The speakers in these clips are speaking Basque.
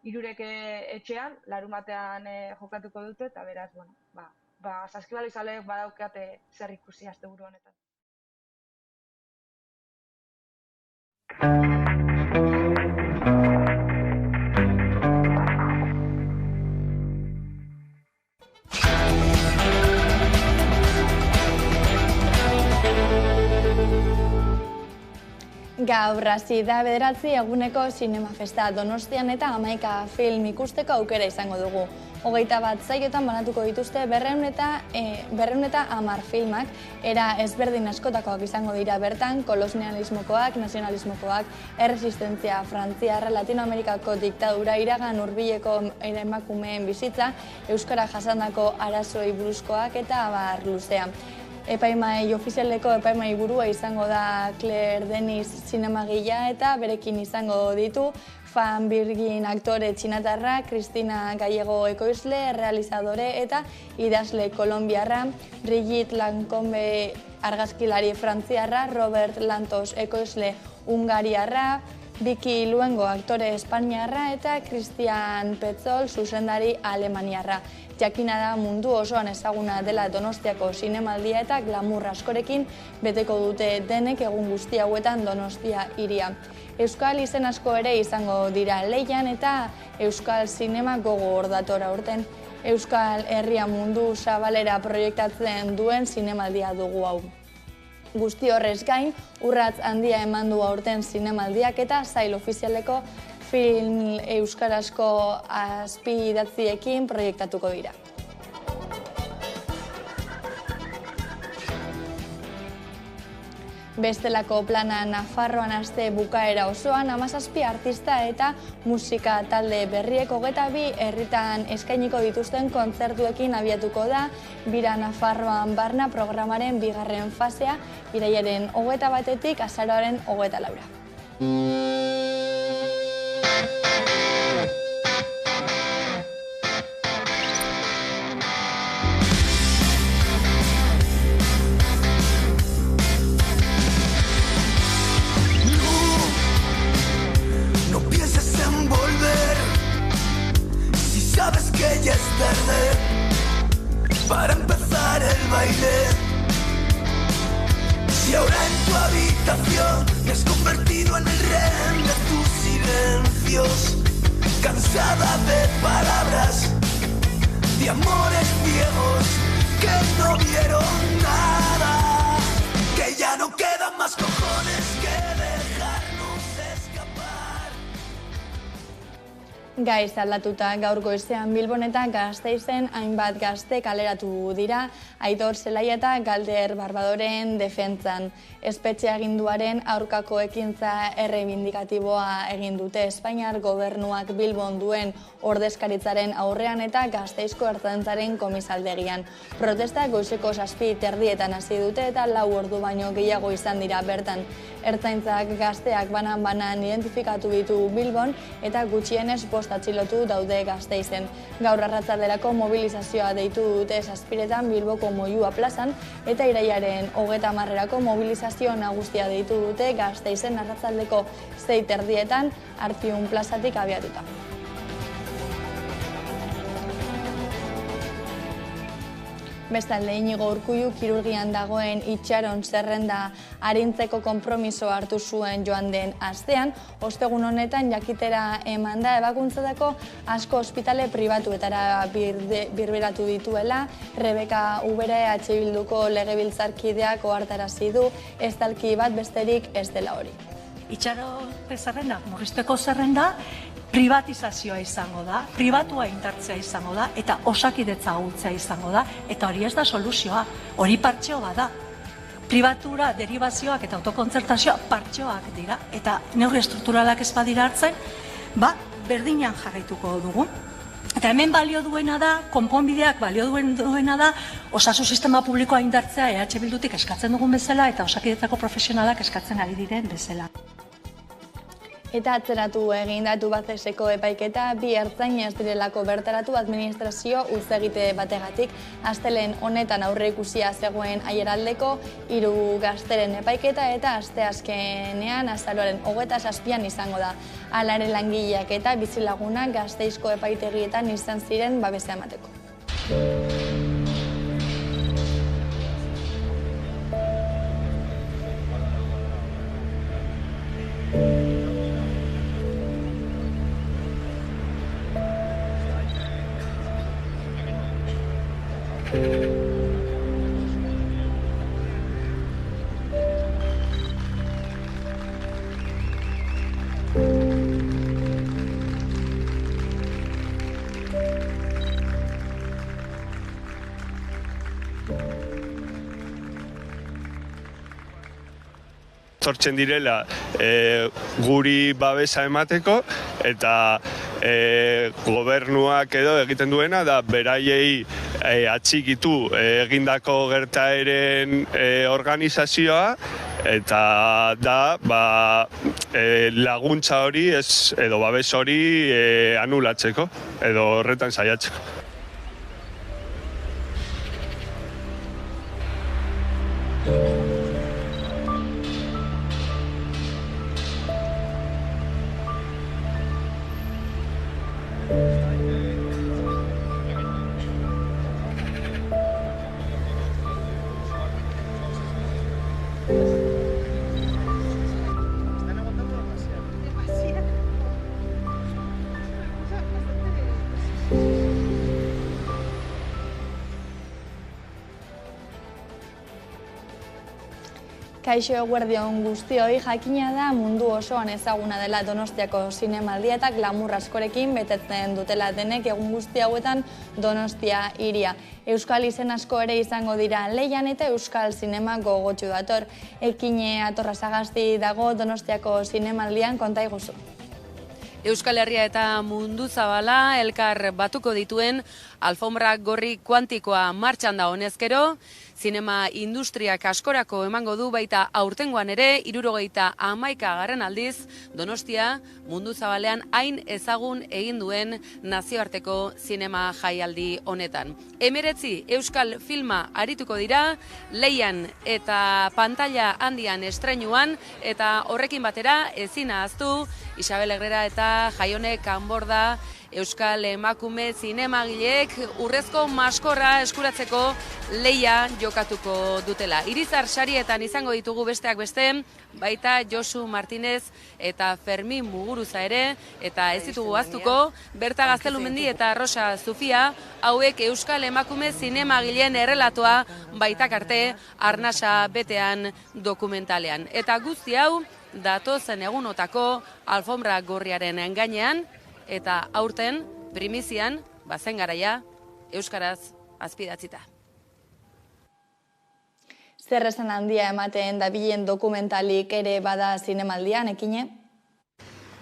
hirurek etxean, larunbatean jokatuko dute, eta beraz, bueno, saskibaloizaleek badaukate zer ikusi asteburu honetan. Gaur hasi da 9 eguneko Zinema Festa Donostian eta 11 film ikusteko aukera izango dugu. 21 saiotan banatuko dituzte 210 filmak, era ezberdin askotakoak izango dira bertan, kolonialismokoak, nazionalismokoak, erresistentzia, frantziarra, Latinoamerikako diktadura, iragan hurbileko emakumeen bizitza, euskara jasandako arazoei buruzkoak eta abar luzea. Epaimai ofizialeko epaimai burua izango da Claire Denis zinemagilea eta berekin izango ditu Fan Birgin aktore txinatarra, Cristina Gallego ekoizle, realizadore eta idazle kolonbiarra, Brigitte Lancombe argazkilari frantziarra, Robert Lantos ekoizle hungariarra, Vicky Luengo aktore espainiarra eta Christian Petzol zuzendari alemaniarra. Jakina da mundu osoan ezaguna dela Donostiako zinemaldia eta glamour askorekin beteko dute denek egun guzti hauetan Donostia hiria. Euskal izen asko ere izango dira lehian eta Euskal Zinema gogo dator aurten. Euskal Herria mundu zabalera proiektatzen duen zinemaldia dugu hau. Guzti horrez gain, urratz handia eman du aurten zinemaldiak eta sail ofizialeko film euskarazko azpiidatziekin proiektatuko dira. Bestelako plana Nafarroan aste bukaera osoan 17 artista eta musika talde berriek 22 herritan eskainiko dituzten kontzertuekin abiatuko da Bira Nafarroan barna programaren bigarren fasea irailaren 21-tik azaroaren 24-ra. Ya es tarde para empezar el baile. Si ahora en tu habitación te has convertido en el rehén de tus silencios, cansada de palabras, de amores ciegos que no vieron nada, que ya no quedan más cojones que dejarnos escapar. Gaiz aldatuta gaur goizean Bilbon eta Gasteizen hainbat gazte kaleratu dira Aitor Zelaia eta Galder Barbadoren defentsan. Espetxe aginduaren aurkako ekintza erreibindikatiboa egin dute Espainiar gobernuak Bilbon duen ordezkaritzaren aurrean eta Gasteizko ertzaintzaren komisaldegian. Protesta goizeko 7:30 hasi dute eta 4 ordu baino gehiago izan dira bertan. Ertzaintzak gazteak banan-banan identifikatu ditu Bilbon eta gutxienez 5 atxilotu daude Gasteizen. Gaur arratsalderako mobilizazioa deitu dute 7:00 Bilboko Moyua plazan eta irailaren 30erako mobilizazio nagusia deitu dute Gasteizen arratsaldeko 6:30 Artium plazatik abiatuta. Bestalde, Inigo Urkullu kirurgian dagoen itxaron zerrenda arintzeko konpromisoa hartu zuen joan den astean, ostegun honetan jakitera eman da ebakuntzatako asko ospitale pribatuetara birberatu dituela, Rebeka Ubera EH Bilduko legebiltzarkideak ohartarazi du, ez talki bat besterik ez dela hori. Itxaron zerrenda, murrizteko zerrenda, privatizazioa izango da, pribatua indartzea izango da, eta osakidetza ahultzea izango da, eta hori ez da soluzioa, hori partxeo bada. Pribatura, deribazioak eta autokontzertazioa partxoak dira, eta neurri estrukturalak ez badira hartzen, berdinean jarraituko dugu. Eta hemen balio duena da, konponbideak balio duena da, osasun sistema publikoa indartzea EH Bildutik eskatzen dugun bezala, eta osakidetzako profesionalak eskatzen ari diren bezala. Eta atzeratu egin da Tubacexeko epaiketa, bi ertzain ez direlako bertaratu administrazio uzegite bategatik. Astelehen honetan aurreikusia zegoen Aiaraldeko 3 gazteren epaiketa eta asteazkenean azaroaren 27an izango da. Hala ere langileak eta bizilagunak Gasteizko epaitegietan izan ziren babesa emateko. Sortzen direla guri babesa emateko eta gobernuak edo egiten duena da beraiei atxikitu egindako gertaeren organizazioa eta da laguntza hori edo babes hori anulatzeko edo horretan saiatzeko. Kaixo eguerdion guztioi, jakina da mundu osoan ezaguna dela Donostiako zinemaldia eta glamur askorekin betetzen dutela denek egun guzti hauetan Donostia hiria. Euskal izen asko ere izango dira leian eta Euskal zinema gogotsu dator. Ekine Atorra Sagasti dago Donostiako zinemaldian, konta iguzu. Euskal Herria eta mundu zabala elkar batuko dituen alfombra gorri kuantikoa martxan da honezkero, zinema industriak askorako emango du baita aurtengoan ere 71. aldiz Donostia mundu zabalean hain ezagun egin duen nazioarteko zinema jaialdi honetan. 19 euskal filma arituko dira leian eta pantalla handian estreinuan eta horrekin batera ezin ahaztu Isabel Herrera eta Jaione Kanborda euskal emakume zinemagileek urrezko maskorra eskuratzeko leia jokatuko dutela. Irizar sarietan izango ditugu besteak beste, baita Josu Martinez eta Fermin Muguruza ere, eta ez ditugu ahaztuko, Berta Gaztelumendi eta Rosa Zufia, hauek euskal emakume zinemagileen errelatoa baitak arte arnasa betean dokumentalean. Eta guzti hau, datozen egunotako alfombra gorriaren gainean, eta aurten, primizian, bazen garaia, euskaraz azpidatzita. Zer esan handia ematen dabilen dokumentalik ere bada zinemaldian, Ekine?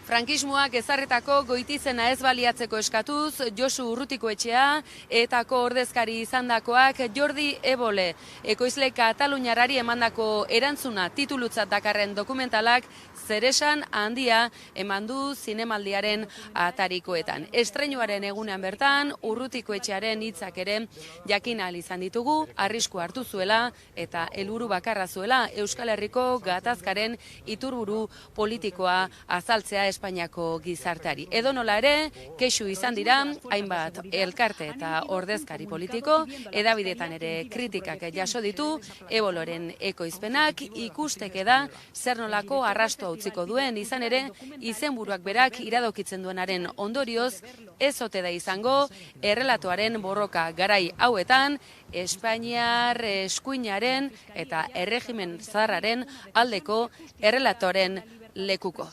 Frankismoak ezarretako goitizena ez baliatzeko eskatuz, Josu Urrutikoetxea etako ordezkari izandakoak Jordi Ebole, ekoizle kataluniarrari emandako erantzuna titulutzat dakarren dokumentalak zeresan handia eman du zinemaldiaren atarikoetan. Estreinuaren egunean bertan, Urrutikoetxearen hitzak ere jakin ahal izan ditugu, arrisku hartu zuela eta helburu bakarra zuela Euskal Herriko gatazkaren iturburu politikoa azaltzea Espainiako gizarteari. Edonola ere, kexu izan dira, hainbat elkarte eta ordezkari politiko, hedabideetan ere kritikak jaso ditu, Eboloren ekoizpenak ikusteke da zer nolako arrastoa utziko duen, izan ere, izenburuak berak iradokitzen duenaren ondorioz, ez ote da izango, errelatoaren borroka garai hauetan, Espainiar eskuinaren eta erregimen zaharraren aldeko errelatoren lekuko.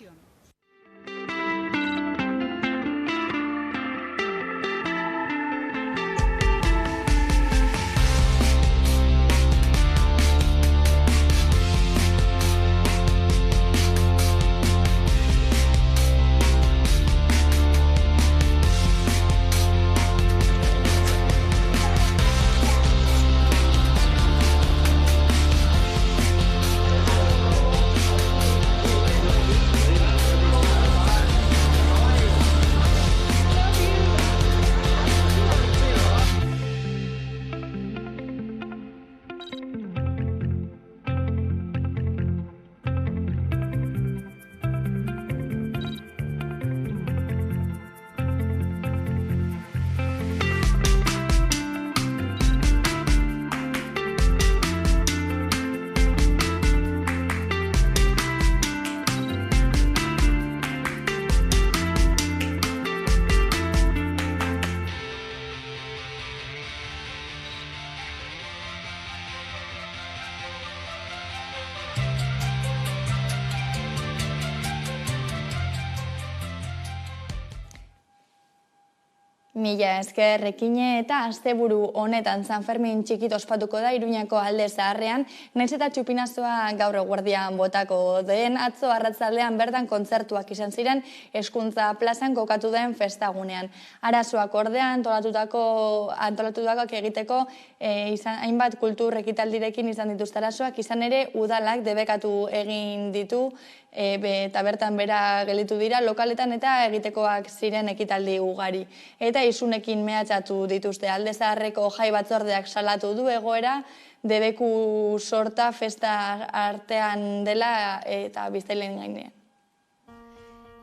Mila esker Ekine eta asteburu honetan San Fermin txikit ospatuko da Iruñako Alde Zaharrean, nahiz eta txupinazoa gaur eguerdian botako den, atzo arratzaldean bertan kontzertuak izan ziren Hezkuntza plazan kokatu den festagunean. Arazoak ordea antolatudakoak egiteko hainbat kultur ekitaldirekin izan dituzte arazoak, izan ere udalak debekatu egin ditu eta bertan bera gelditu dira lokaletan eta egitekoak ziren ekitaldi ugari. Eta isunekin mehatxatu dituzte. Alde Zaharreko jai batzordeak salatu du egoera, debeku sorta festa artean dela eta biztailen gainean.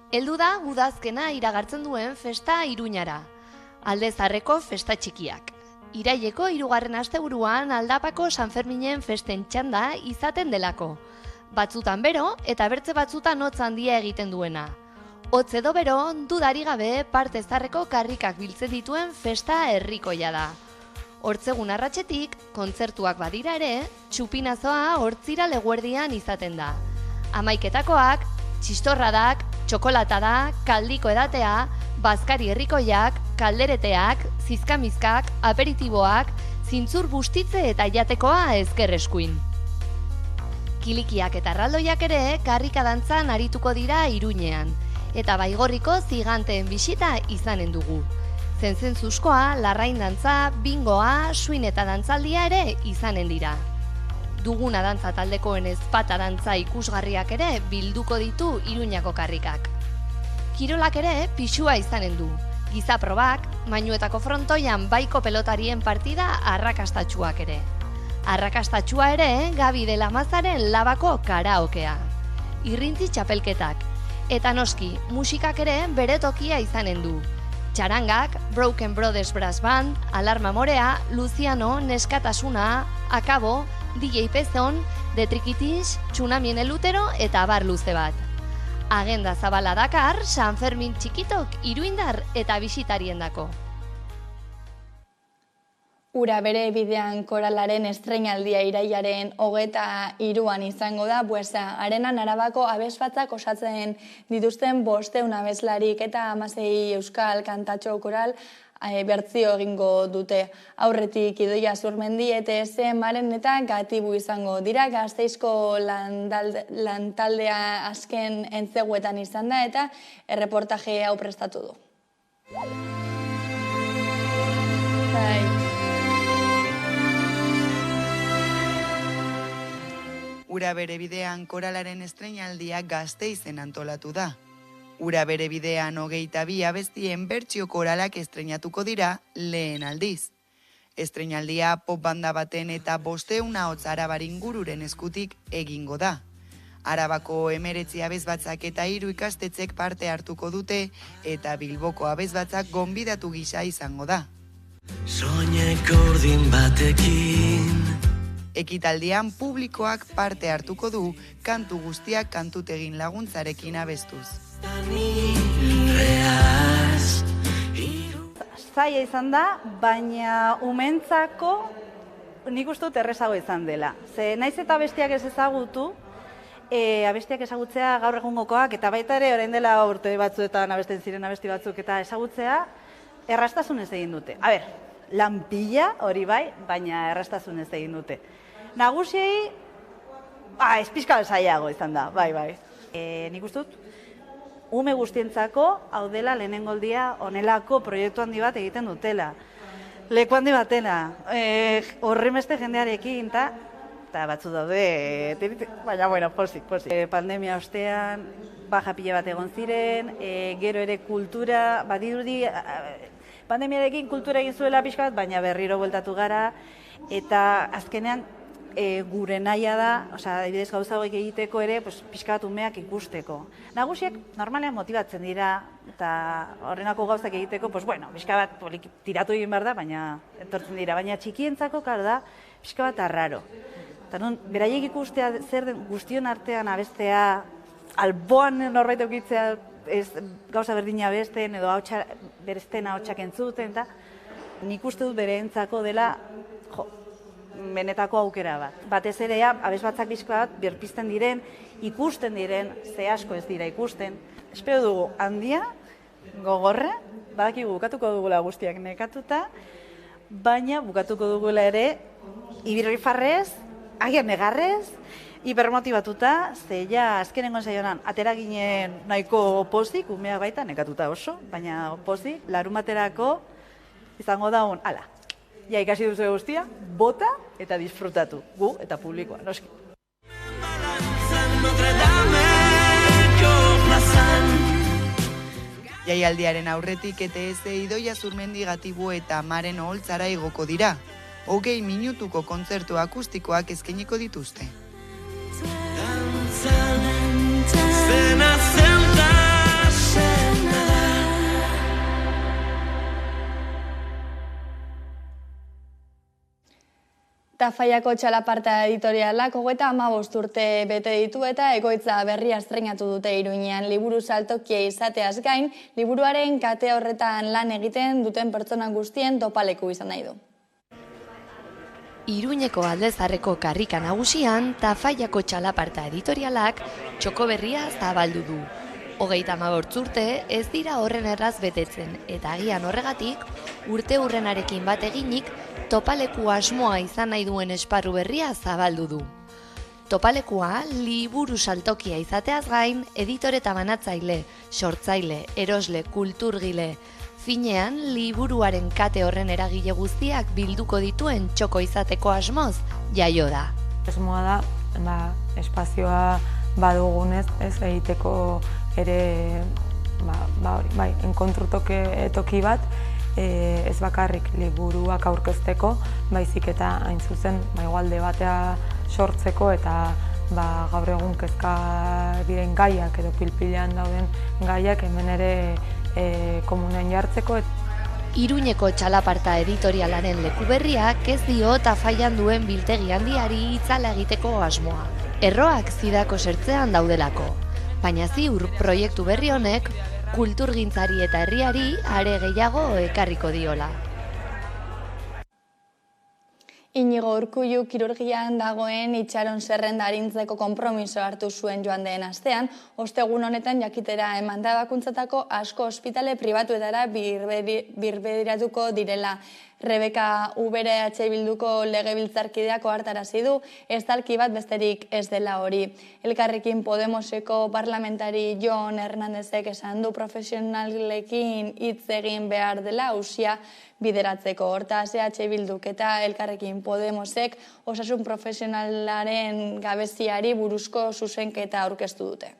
Heldu da udazkena iragartzen duen festa Iruñara, Alde Zaharreko festa txikiak. Iraileko 3. asteburuan Aldapako San Ferminen festen txanda izaten delako. Batzutan bero eta bertze batzutan hotz handia egiten duena. Hotz edo bero, dudari gabe parte zaharreko karrikak biltzen dituen festa herrikoia da. Hortzegun arratsetik, kontzertuak badira ere, txupinazoa hortzira eguerdian izaten da. Hamaiketakoak, txistorradak, txokolatada, kaldiko edatea, bazkari herrikoiak, kaldereteak, zizkamizkak, aperitiboak, zintzur bustitze eta jatekoa ezker eskuin. Kilikiak eta erraldoiak ere karrika dantzan arituko dira Iruñean, eta Baigorriko ziganteen bisita izanen dugu. Zentzuzkoa, larrain dantza, bingoa, suin eta dantzaldia ere izanen dira. Duguna dantza taldekoen ezpata dantza ikusgarriak ere bilduko ditu Iruñako karrikak. Kirolak ere pixua izanen du. Gizaprobak, mainuetako frontoian baiko pelotarien partida arrakastatsuak ere. Arrakastatxua ere Gabi de la Mazaren labako karaokea. Irrintzi txapelketak. Eta noski, musikak ere bere tokia izanen du. Txarangak, Broken Brothers Brass Band, Alarma Morea, Luciano, Neskatasuna, Akabo, DJ Pezon, Detrikitix, Tsunamien elutero eta abar luze bat. Agenda zabala dakar San Fermin txikitok iruindar eta bisitariendako. Ura bere bidean koralaren estreinaldia irailaren 23an izango da, Buesa Arenan Arabako abesbatzak osatzen dituzten 500 abeslarik eta 16 euskal kantatxo koral bertzio egingo dute. Aurretik Idoia Zurmendi, ETS, Maren eta Gatibu izango dira. Gasteizko lantaldea azken entzeguetan izan da eta erreportaje hau prestatu du. Ura bere bidean koralaren estreinaldia Gasteizen antolatu da. Ura bere bidean 22 abestien bertsio koralak estreinatuko dira lehen aldiz. Estreinaldia pop banda baten eta 500 ahots arabar ingururen eskutik egingo da. Arabako 19 abesbatzak eta 3 ikastetzek parte hartuko dute eta Bilboko abesbatzak gonbidatu gisa izango da. Soineko urdin batekin. Ekitaldian publikoak parte hartuko du kantu guztiak kantutegin laguntzarekin abestuz. Zaila izan da, baina umentzako nik uste dut errezago izan dela. Ze naiz eta abestiak ez ezagutu, abestiak ezagutzea gaur egungokoak, eta baita ere orain dela urte batzuetan abesten ziren abesti batzuk eta ezagutzea, errastasunez egin dute. A ber, lan pila hori bai, baina errastasunez egin dute. Nagusiei, ez pixka zailago izan da, bai. Nik uste dut, ume guztientzako, hau dela lehenengoldia onelako proiektu handi bat egiten dutela. Leku handi batena, horrimeste jendearekin, eta batzu daude, baina, bueno, pozik. Pandemia ostean, baja pila bat egon ziren, gero ere kultura, badirudi, pandemiarekin kultura egin zuela pixka bat, baina berriro bueltatu gara, eta azkenean, gure nahia da, adibidez gauza hauek egiteko ere, pixka bat umeak ikusteko. Nagusiak normalean motibatzen dira, eta horrenako gauzak egiteko, pixka bat tiratu egin behar da, baina etortzen dira. Baina txikientzako, karo da, pixka bat arraro. Eta non, beraiek ikustea zer den guztion artean abestea, alboan norbait eukitzea, gauza berdina abesten, edo beresten ahotsak entzuten, eta nik uste dut bereentzako dela, benetako aukera bat. Batez ere, abesbatzak bizko bat, berpizten diren, ikusten diren, ze asko ez dira ikusten. Espero dugu handia, gogorra, badakigu bukatuko dugula guztiak nekatuta, baina bukatuko dugula ere ibirrifarrez, agian negarrez, hipermotibatuta, ze ja azkenengo saionan atera ginen nahiko pozik, umeak baita nekatuta oso, baina pozik, larumaterako izango daun, ala, ja ikasi duzu guztia, bota eta disfrutatu, gu eta publikoa, noski. Jaialdiaren aurretik ETS Idoia Zurmendi Gatibu eta Maren Oholtzara igoko dira. 20 minutuko kontzertu akustikoak eskainiko dituzte. Tafallako txalaparta editorialak 35 urte bete ditu eta egoitza berria estreinatu dute Iruñean. Liburu saltokia izateaz gain, liburuaren kate horretan lan egiten duten pertsona guztien topaleku izan nahi du. Iruñeko Aldezarreko karrika nagusian, Tafallako txalaparta editorialak txoko berria zabaldu du. 35 urte ez dira horren erraz betetzen, eta agian horregatik, urte hurrenarekin bat eginik, topaleku asmoa izan nahi duen esparru berria zabaldu du. Topalekua liburu saltokia izateaz gain, editore eta banatzaile, sortzaile, erosle, kulturgile, finean liburuaren kate horren eragile guztiak bilduko dituen txoko izateko asmoz jaio da. Asmoa da, espazioa badugunez, ez egiteko ere, enkontru toki bat, ez bakarrik liburuak aurkezteko, baizik eta hain zuzen igual debatea sortzeko eta gaur egun kezka diren gaiak edo pilpilean dauden gaiak hemen ere komunean jartzeko. Iruñeko txalaparta editorialaren leku berriak ez dio Tafallan duen biltegi handiari itzala egiteko asmoa. Erroak zidako sertzean daudelako, baina ziur proiektu berri honek kulturgintzari eta herriari are gehiago ekarriko diola. Inigo Urkullu kirurgian dagoen itxaron zerrenda arintzeko konpromiso hartu zuen joan den astean, ostegun honetan jakitera emanda bakuntzatako asko ospitale pribatuetara birbediratuko direla. Rebeka Ubera EH Bilduko legebiltzarkideak ohartarazi du, estalki bat besterik ez dela hori. Elkarrekin Podemoseko parlamentari Jon Hernandezek esan du profesionalekin hitz egin behar dela auzia bideratzeko. Hortaz, EH Bilduk eta Elkarrekin Podemosek osasun profesionalaren gabeziari buruzko zuzenketa aurkeztu dute.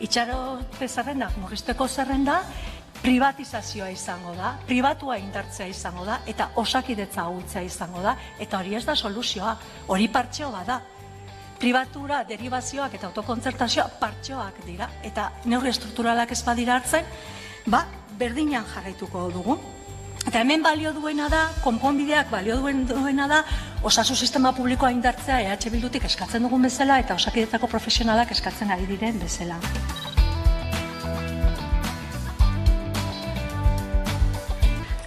Itxarote zerrenda, murrizteko zerrenda, privatizazioa izango da, pribatua indartzea izango da, eta osakidetza ahultzea izango da, eta hori ez da soluzioa, hori partxeo bada. Pribatura, derivazioak eta autokontzertazioa partxeoak dira, eta neurri estrukturalak ez badira hartzen, berdinan jarraituko dugu. Eta hemen balio duena da, konponbideak balio duena da, osasun sistema publikoa indartzea EH Bildutik eskatzen dugun bezala eta osakidetzako profesionalak eskatzen ari diren bezala.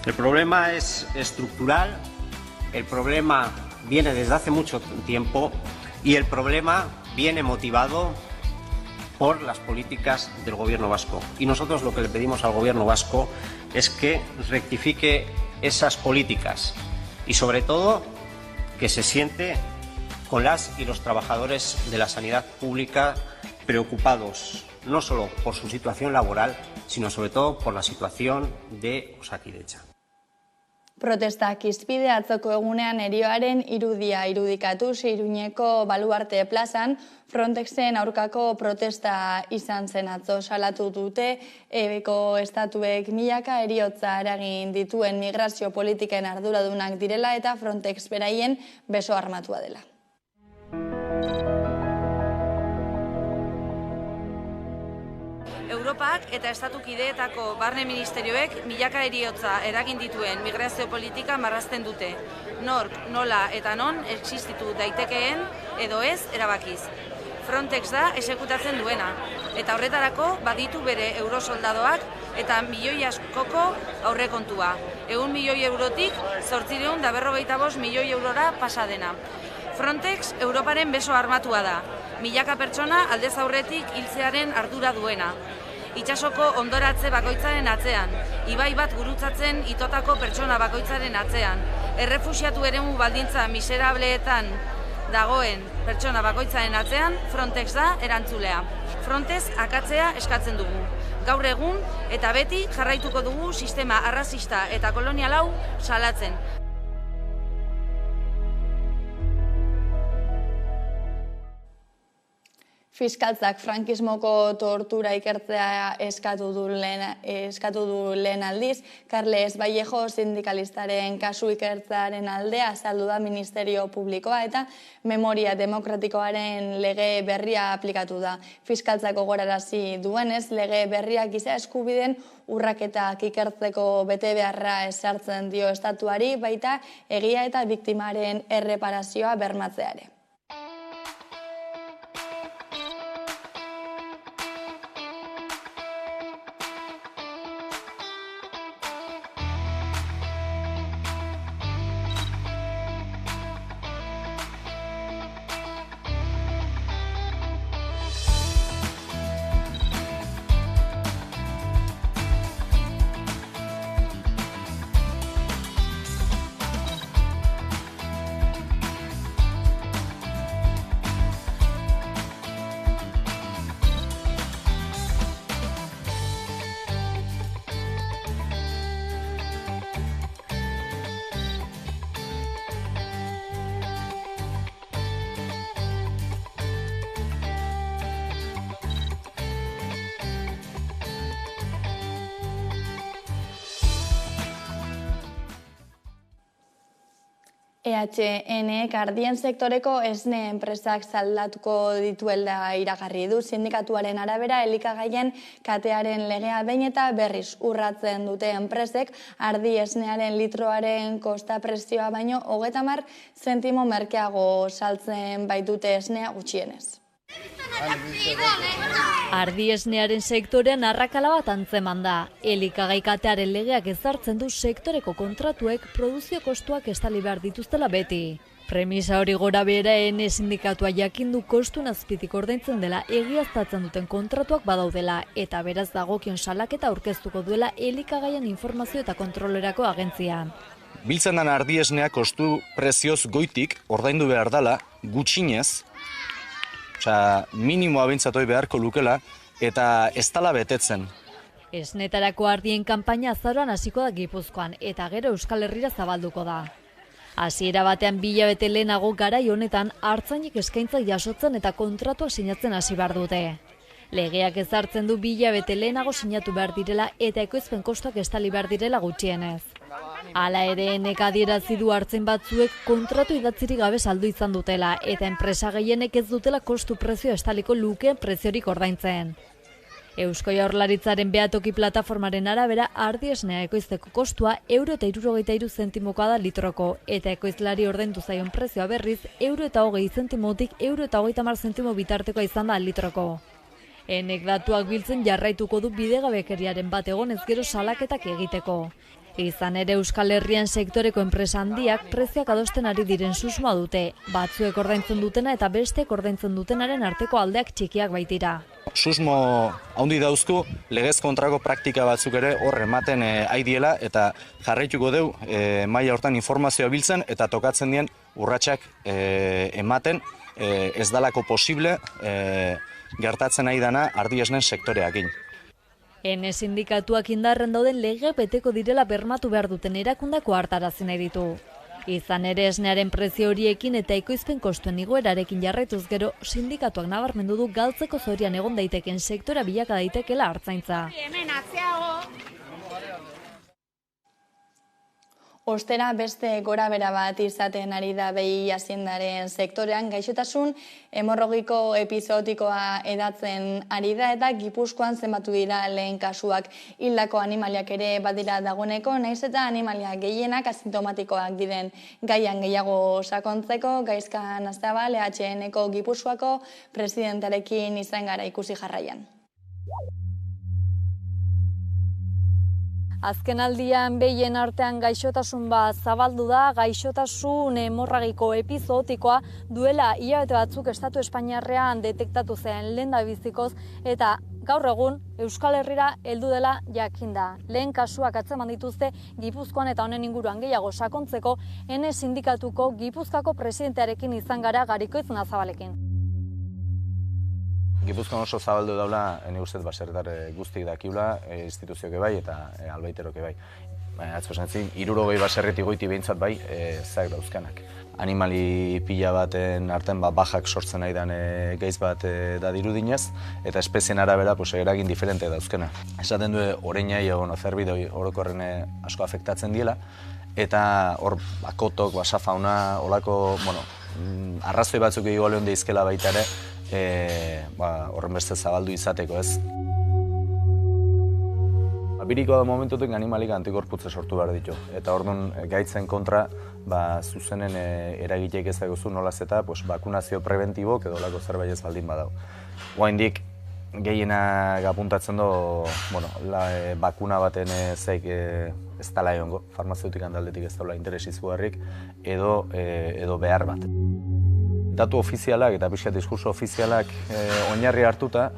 El problema es estructural, el problema viene desde hace mucho tiempo y el problema viene motivado por las políticas del gobierno vasco. Y nosotros lo que le pedimos al gobierno vasco es que rectifique esas políticas y sobre todo que se siente con las y los trabajadores de la sanidad pública preocupados no solo por su situación laboral, sino sobre todo por la situación de Osakidetza. Protestak izpide atzoko egunean erioaren irudia irudikatuz Iruñeko Baluarte plazan Frontexen aurkako protesta izan zen atzo salatu dute ebeko estatuek milaka eriotza eragin dituen migrazio politiken arduradunak direla eta Frontex beraien beso armatua dela. Europak eta estatukideetako barne ministerioek milaka heriotza eragin dituen migrazio politika marrazten dute. Nork, nola eta non existitu daitekeen edo ez erabakiz. Frontex da esekutatzen duena, eta horretarako baditu bere eurosoldadoak eta milioi askoko aurrekontua. 100 milioi eurotik 855 milioi eurora pasa dena. Frontex Europaren beso armatua da, milaka pertsona aldez aurretik hiltzearen ardura duena. Itsasoko hondoratze bakoitzaren atzean, ibai bat gurutzatzen itotako pertsona bakoitzaren atzean, errefuxiatu eremu baldintza miserableetan dagoen pertsona bakoitzaren atzean, Frontex da erantzulea. Frontex akatzea eskatzen dugu. Gaur egun eta beti jarraituko dugu sistema arrazista eta kolonial hau salatzen. Fiskaltzak frankismoko tortura ikertzea eskatu du lehen aldiz. Carles Vallejo sindikalistaren kasu ikertzearen aldea azaldu da Ministerio Publikoa eta Memoria Demokratikoaren lege berria aplikatu da. Fiskaltzak gogorarazi duenez, lege berriak giza eskubideen urraketak ikertzeko betebeharra ezartzen dio estatuari, baita egia eta biktimaren erreparazioa bermatzeare. EHNek ardien sektoreko esne enpresak saldatuko dituela iragarri du. Sindikatuaren arabera elikagaien katearen legea behin eta berriz urratzen dute enpresek ardi esnearen litroaren kosta prezioa baino 30 zentimo merkeago saltzen baitute esnea gutxienez. Ardi esnearen sektorean arrakala bat antzeman da. Elikagai katearen legeak ezartzen du sektoreko kontratuek produzio kostuak estali behar dituztela beti. Premisa hori gora behera EHN sindikatua jakindu kostuen azpitik ordaintzen dela egiaztatzen duten kontratuak badaudela eta beraz dagokion salaketa aurkeztuko duela elikagaien informazio eta kontrolerako agentzian. Biltzen den ardi esnea kostu prezioz goitik ordaindu behar dela gutxinez, minimoa bintzatoi beharko lukela, eta ez dela betetzen. Esnetarako ardien kanpaina azaroan hasiko da Gipuzkoan, eta gero Euskal Herrira zabalduko da. Hasiera batean 2 hilabete lehenago garai honetan hartzainek eskaintzak jasotzen eta kontratuak sinatzen hasi behar dute. Legeak ezartzen du 2 hilabete lehenago sinatu behar direla eta ekoizpen kostuak estali behar direla gutxienez. Hala ere, EHNek adierazi du hartzain batzuek kontratu idatzirik gabe saldu izan dutela eta enpresa gehienek ez dutela kostu prezio estaliko lukeen preziorik ordaintzen. Eusko Jaurlaritzaren behatoki plataformaren arabera ardi esnea ekoizteko kostua €1,63 zentimokoa da litroko eta ekoizlari ordaindu zaion prezioa berriz €1,20 zentimotik €1,30 zentimo bitartekoa izan da litroko. EHNek datuak biltzen jarraituko du bidegabekeriaren bat egonez gero salaketak egiteko. Izan ere Euskal Herrian sektoreko enpresa handiak prezioak adosten ari diren susmoa dute, batzuek ordaintzen dutena eta besteek ordaintzen dutenaren arteko aldeak txikiak baitira. Susmo handi dauzku, legez kontrako praktika batzuk ere hor ematen aidiela eta jarraituko deu maila hortan informazioa biltzen eta tokatzen dien urratsak ematen ez dalako posible gertatzen nahi dana ardi esnen sektoreakin. EHN sindikatuak indarren dauden legeak beteko direla bermatu behar duten erakundako hartarazi nahi ditu. Izan ere esnearen prezio horiekin eta ekoizpen kostuen igoerarekin jarraituz gero, sindikatuak nabarmendu du galtzeko zorian egon daiteken sektora bilaka daitekela hartzaintza. Ostera beste gorabehera bat izaten ari da behi haziendaren sektorean, gaixotasun hemorrogiko epizotikoa edatzen ari da eta Gipuzkoan zenbatu dira lehen kasuak. Hildako animaliak ere badira dagoeneko, naiz eta animaliak gehienak asintomatikoak diren. Gaian gehiago sakontzeko, Gaizka Nazabal, EHNko Gipuzkoako presidentearekin izan gara ikusi jarraian. Azkenaldian behien artean gaixotasun bat zabaldu da, gaixotasun hemorragiko epizotikoa duela hilabete batzuk Estatu Espainiarrean detektatu zen lehendabizikoz eta gaur egun Euskal Herrira heldu dela jakinda. Lehen kasuak atzeman dituzte Gipuzkoan eta honen inguruan gehiago sakontzeko Ene sindikatuko Gipuzkoako presidentearekin izan gara Garikoitz Nazabalekin. Gipuzkoan oso zabaldu daula, nik uste baserritar guztik dakiula, instituzioke bai eta albaiteroke bai. Atzko zentzin, 60 baserriti goiti behintzat bai, zak dauzkanak. Animali pila baten artean bajak sortzen nahi den gaiz bat da dirudinez, eta espezien arabera eragin diferente dauzkena. Esaten du oreinai egon zerbidoi orokorren asko afektatzen diela, eta hor kotok, basafauna, olako, arrazoi batzuk egigo lehon deizkela baita ere, horren beste zabaldu izateko ez. Biriko da momentutik animalik antikorputze sortu behar ditu. Eta orduan gaitzen kontra zuzenen eragitek ez dagozu nolaz eta bakunazio preventibok edo lako zerbait ez baldin badau. Oaindik gehienak apuntatzen du bakuna baten zeik ez dala egongo, farmazeutik aldetik ez daula interesizugarrik edo behar bat. Datu ofizialak eta pixka diskurso ofizialak oinarri hartuta,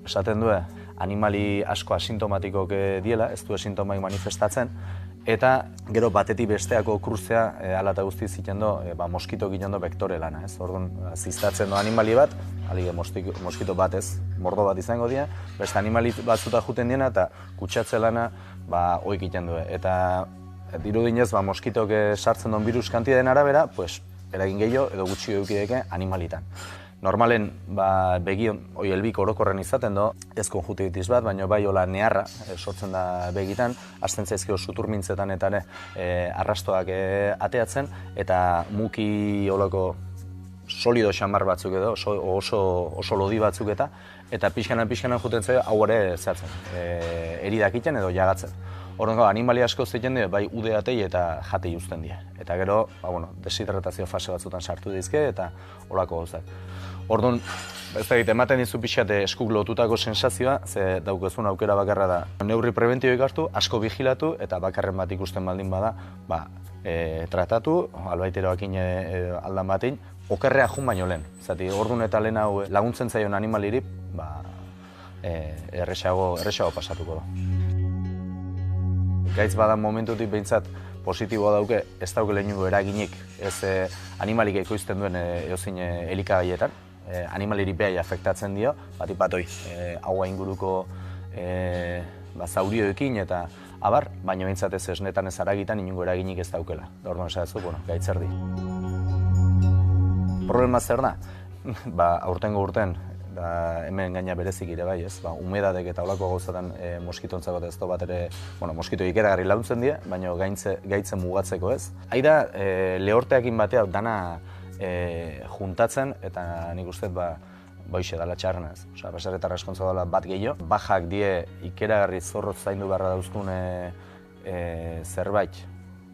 esaten du animali asko asintomatikok diela, ez du sintomaik manifestatzen, eta gero batetik besteako kruzea ala eta guzti ziten du moskito ginen du vektore lana. Orduan, ziztatzen du animali bat, alige moskito bat ez, mordo bat izango dira, beste animali batzuta juten diena eta kutsatze lana oik egiten du. Eta dirudinez moskitok sartzen duen virus kantideen arabera, eragin gehiago edo gutxi eukideke animalitan. Normalen begion, helbik orokorren izaten do, ez konjuntibitis bat, baina bai hola neharra sortzen da begitan, hasten zaizkio suturmintzetan eta arrastoak ateatzen, eta muki holako solido xamar batzuk edo, oso lodi batzuk eta pixkanan juten zaio hau ere zertzen, eridak iten edo jagatzen. Orduan, animali asko zeiten dira, bai udeatei eta jatei uzten dira. Eta gero, deshidratazio fase batzutan sartu dizke eta holako gauzak. Orduan, ez da ematen dizu pixate eskuk lotutako sensazioa, ze daukezun aukera bakarra da. Neurri preventioik hartu, asko vigilatu eta bakarren bat ikusten baldin bada, tratatu, albaiteroakin aldan batein, okerrea jun baino lehen. Zati, orduan eta lehen hau laguntzen zaion animaliri, erresago pasatuko da. Gaitz badan momentutik behintzat positiboa dauke, ez dauke lehenengo eraginik ez animalik ekoizten duen eozin elikagaietan. Animaliri behai afektatzen dio, batoi haua inguruko zaurioekin eta abar, baina behintzat ez esnetan ez aragitan inungo eraginik ez daukela. Orduan esatzen, gaitz erdi. Problema zer da? Aurtengo urten, hemen gaina berezik ere bai, humedadek eta olako gauzatan moskitontzako ez bat ere, moskito ikeragarri launtzen dira, baina gaitzen mugatzeko ez. Haida, lehorteakin batea dana juntatzen eta nik uste boixe dala txarrena ez. Baserritar askontza dela bat gehiago. Bajak die ikeragarri zorroz zaindu beharra dauzkun zerbait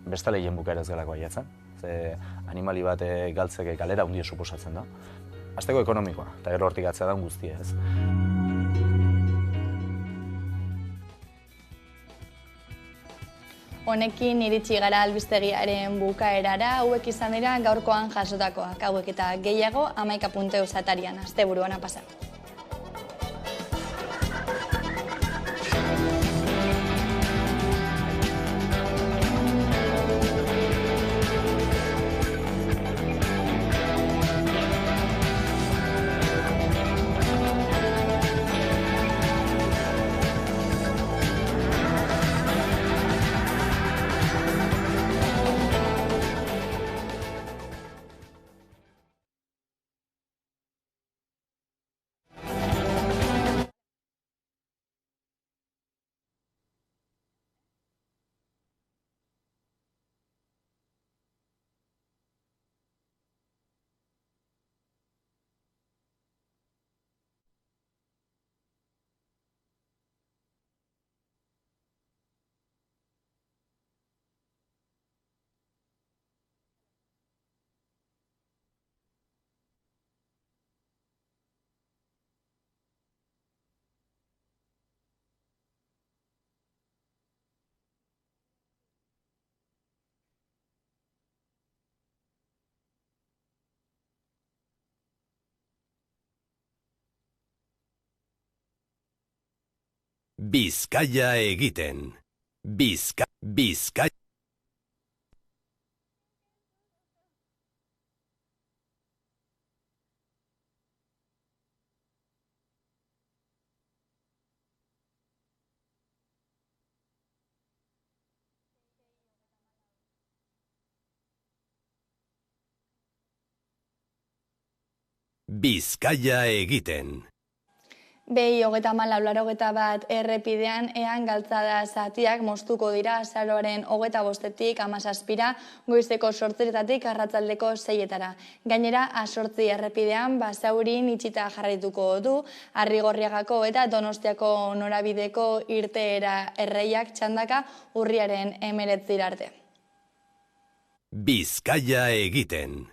bestale hien bukaera ez gelako aiatzen. Animali bat galtzeke galera hundia suposatzen da. Azteko ekonomikoa, eta gero hortik atzea da guztia ez. Honekin iritsi gara albistegiaren bukaerara, hauek izan dira gaurkoan jasotakoak, hauek eta gehiago 11 punteu atarian, asteburuan pasa. Bizkaia egiten. Bizkaia. Bizkaia egiten. Behi 34-81 errepidean ean galtzada zatiak moztuko dira azaroaren 25-tik 17-ra goizeko 8-etatik arratsaldeko 6-etara. Gainera, A8 errepidean basaurin itxita jarraituko du, Arrigorriagako eta Donostiako norabideko irteera erreiak txandaka urriaren 19 arte. Bizkaia egiten.